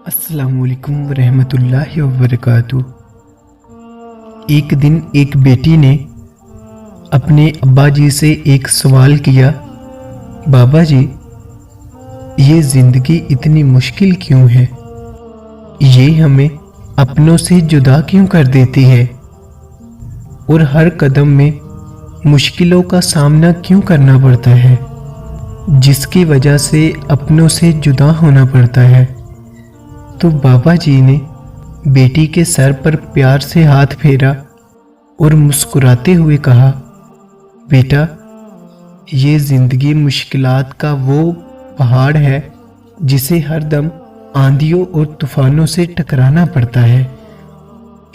अस्सलाम वालेकुम रहमतुल्लाहि व बरकातुहू। एक दिन एक बेटी ने अपने अब्बा जी से एक सवाल किया, बाबा जी, ये ज़िंदगी इतनी मुश्किल क्यों है? ये हमें अपनों से जुदा क्यों कर देती है? और हर कदम में मुश्किलों का सामना क्यों करना पड़ता है, जिसकी वजह से अपनों से जुदा होना पड़ता है? तो बाबा जी ने बेटी के सर पर प्यार से हाथ फेरा और मुस्कुराते हुए कहा, बेटा, ये ज़िंदगी मुश्किलात का वो पहाड़ है जिसे हर दम आंधियों और तूफानों से टकराना पड़ता है।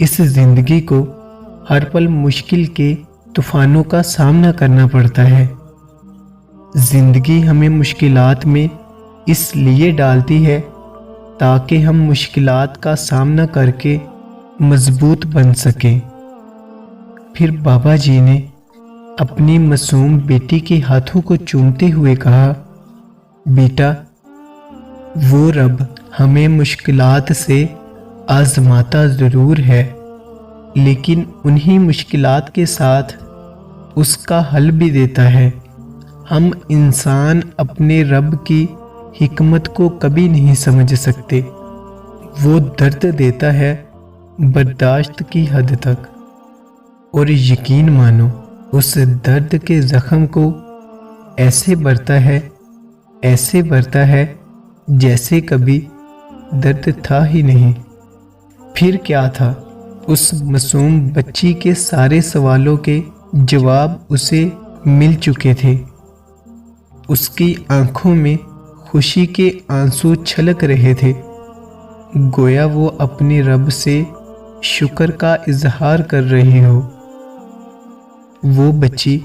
इस ज़िंदगी को हर पल मुश्किल के तूफानों का सामना करना पड़ता है। ज़िंदगी हमें मुश्किलात में इसलिए डालती है ताकि हम मुश्किलात का सामना करके मजबूत बन सकें। फिर बाबा जी ने अपनी मासूम बेटी के हाथों को चूमते हुए कहा, बेटा, वो रब हमें मुश्किलात से आजमाता ज़रूर है, लेकिन उन्हीं मुश्किलात के साथ उसका हल भी देता है। हम इंसान अपने रब की हिकमत को कभी नहीं समझ सकते। वो दर्द देता है बर्दाश्त की हद तक, और यकीन मानो उस दर्द के ज़ख्म को ऐसे भरता है जैसे कभी दर्द था ही नहीं। फिर क्या था, उस मासूम बच्ची के सारे सवालों के जवाब उसे मिल चुके थे। उसकी आंखों में खुशी के आंसू छलक रहे थे, गोया वो अपने रब से शुक्र का इजहार कर रही हो। वो बच्ची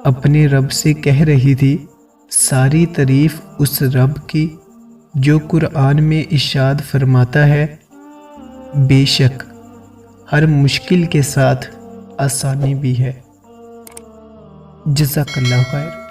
अपने रब से कह रही थी, सारी तारीफ उस रब की जो कुरान में इरशाद फरमाता है, बेशक हर मुश्किल के साथ आसानी भी है। जज़ाकल्लाहु खैर।